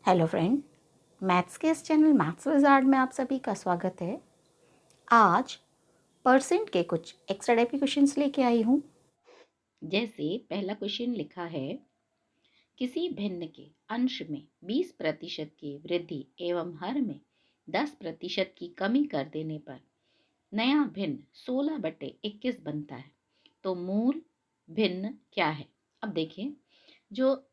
Hello friend, maths के इस channel maths wizard में आप सभी का स्वागत है। आज परसेंट के कुछ एक्स्ट्रा टाइप के क्वेश्चंस लेके आई हूँ। जैसे पहला क्वेश्चन लिखा है, किसी भिन्न के अंश में 20% की वृद्धि एवं हर में 10% की कमी कर देने पर नया भिन्न 16/21 बनता है, तो मूल भिन्न क्या है। अब देखिए, जो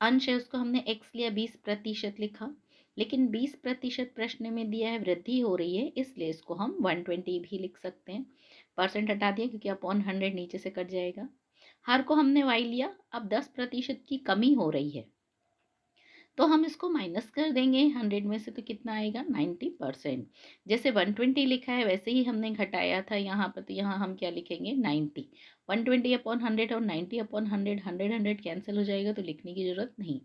अंश है उसको हमने x लिया, 20% लिखा, लेकिन 20% प्रश्न में दिया है, वृद्धि हो रही है, इसलिए इसको हम 120 भी लिख सकते हैं। परसेंट हटा दिया क्योंकि अपॉन 100 नीचे से कट जाएगा। हर को हमने y लिया, अब 10% की कमी हो रही है तो हम इसको माइनस कर देंगे 100 में से, तो कितना आएगा 90%। जैसे 120 लिखा है वैसे ही हमने घटाया था यहाँ पर, तो यहाँ हम क्या लिखेंगे 90। 120/100 और 90/100, 100 कैंसिल हो जाएगा तो लिखने की जरूरत नहीं।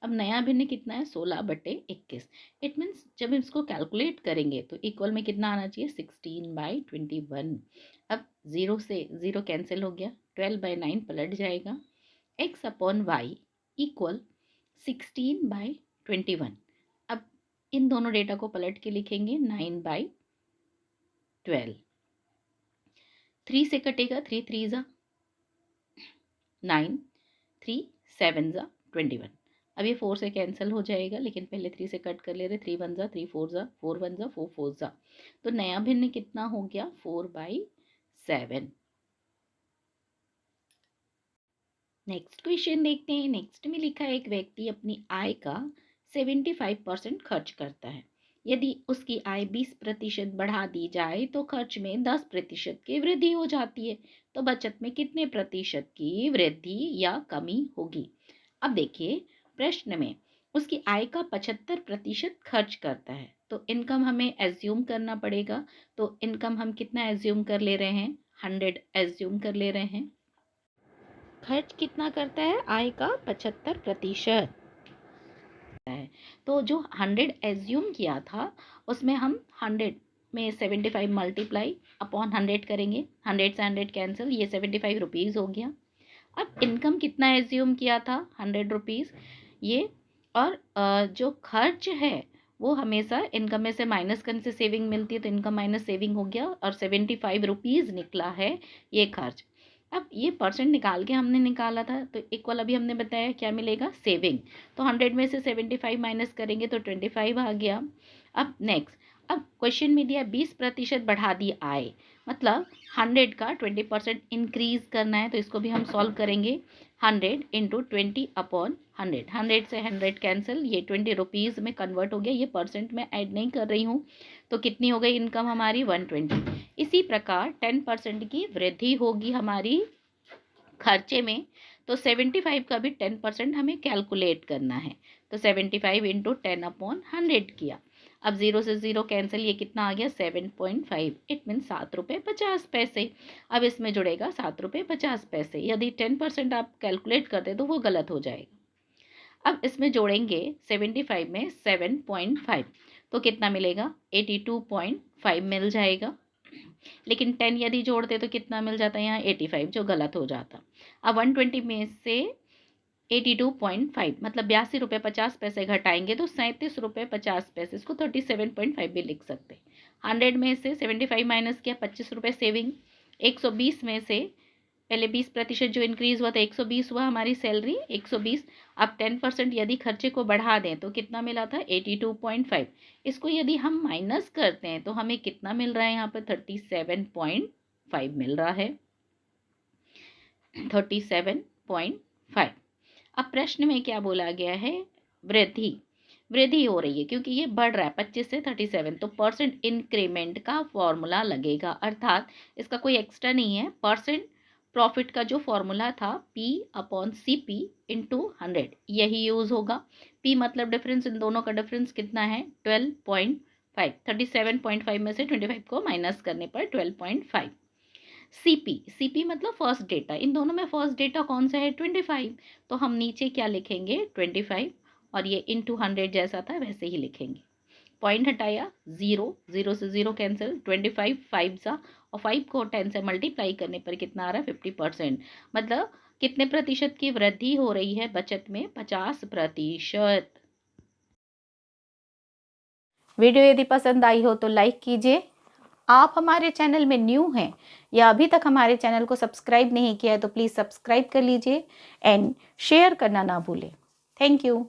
अब नया भिन्न कितना है 16/21। इट मीन्स जब इसको कैलकुलेट करेंगे तो इक्वल में कितना आना चाहिए 16/21। अब 0 से 0 कैंसिल हो गया, 12/9 पलट जाएगा, x/y इक्वल 16/21। अब इन दोनों डेटा को पलट के लिखेंगे 9/12। 3 से कटेगा, 3 3 ज़ा 9, 3 7 ज़ा 21। अब ये 4 से कैंसिल हो जाएगा, लेकिन पहले 3 से कट कर ले रहे, 3 1 ज़ा 3 4 ज़ा 4 1 ज़ा 4 4 ज़ा, तो नया भिन्न कितना हो गया 4/7। नेक्स्ट क्वेश्चन देखते हैं। नेक्स्ट में लिखा है, एक व्यक्ति अपनी आय का 75% खर्च करता है। यदि उसकी आय 20% बढ़ा दी जाए तो खर्च में 10% की वृद्धि हो जाती है, तो बचत में कितने प्रतिशत की वृद्धि या कमी होगी। अब देखिए, प्रश्न में उसकी आय का 75% खर्च करता है, तो इनकम हमें एज्यूम करना पड़ेगा। तो इनकम हम कितना एज्यूम कर ले रहे हैं 100 एज्यूम कर ले रहे हैं। खर्च कितना करता है आय का 75% है, तो जो 100 एज्यूम किया था उसमें हम 100 में 75 मल्टीप्लाई अपॉन 100 करेंगे, 100 से 100 कैंसिल, ये 75 रुपीज़ हो गया। अब इनकम कितना एज्यूम किया था 100 रुपीज़ ये, और जो खर्च है वो हमेशा इनकम में से माइनस करने से सेविंग मिलती है, तो इनकम माइनस सेविंग हो गया और 75 रुपीज़ निकला है ये खर्च। अब ये परसेंट निकाल के हमने निकाला था, तो इक्वल अभी हमने बताया क्या मिलेगा सेविंग, तो 100 में से 75 माइनस करेंगे तो 25 आ गया। अब नेक्स्ट, अब क्वेश्चन में दिया 20% बढ़ा दी आय, मतलब 100 का 20% इंक्रीज करना है, तो इसको भी हम सॉल्व करेंगे। 100 इंटू 20/100, 100 से 100 कैंसिल, ये 20 रुपीज़ में कन्वर्ट हो गया, ये परसेंट में ऐड नहीं कर रही हूँ, तो कितनी हो गई इनकम हमारी 120। इसी प्रकार 10% की वृद्धि होगी हमारी खर्चे में, तो 75 का भी 10% हमें कैलकुलेट करना है, तो 75 इंटू 10/100 किया। अब 0 से 0 कैंसिल, ये कितना आ गया 7.5, इट मीन 7 रुपये 50 पैसे। अब इसमें जुड़ेगा 7 रुपये 50 पैसे, यदि 10% आप कैलकुलेट करते तो वो गलत हो जाएगा। अब इसमें जोड़ेंगे 75 में 7.5, तो कितना मिलेगा 82.5 मिल जाएगा, लेकिन 10 यदि जोड़ते तो कितना मिल जाता है यहाँ 85, जो गलत हो जाता। अब 120 में से 82.5 मतलब 82 रुपये 50 पैसे घटाएंगे तो 37 रुपये 50 पैसे, इसको 37.5 भी लिख सकते हैं। 100 में से 75 माइनस किया 25 रुपये सेविंग। 120 में से पहले 20% जो इंक्रीज हुआ था 120 हुआ हमारी सैलरी 120। अब 10% यदि खर्चे को बढ़ा दें तो कितना मिला था 82.5, इसको यदि हम माइनस करते हैं तो हमें कितना मिल रहा है यहाँ पर 37.5 मिल रहा है, 37.5। अब प्रश्न में क्या बोला गया है, वृद्धि हो रही है क्योंकि ये बढ़ रहा है 25 से 37, तो परसेंट इंक्रीमेंट का फॉर्मूला लगेगा, अर्थात इसका कोई एक्स्ट्रा नहीं है। परसेंट प्रॉफिट का जो फॉर्मूला था P/CP इंटू 100 यही यूज़ होगा। P मतलब डिफरेंस, इन दोनों का डिफरेंस कितना है 12.5, 37.5 में से 25 को माइनस करने पर 12.5। सीपी मतलब फर्स्ट डेटा, इन दोनों में फर्स्ट डेटा कौन सा है 25, तो हम नीचे क्या लिखेंगे 25, और ये इंटू 100 जैसा था वैसे ही लिखेंगे। पॉइंट हटाया 0, 0 से 0 कैंसिल, 25 5 सा, और 5 को 10 से मल्टीप्लाई करने पर कितना आ रहा है 50%, मतलब कितने प्रतिशत की वृद्धि हो रही है बचत में 50%। वीडियो यदि पसंद आई हो तो लाइक कीजिए। आप हमारे चैनल में न्यू हैं या अभी तक हमारे चैनल को सब्सक्राइब नहीं किया है तो प्लीज़ सब्सक्राइब कर लीजिए एंड शेयर करना ना भूलें। Thank you.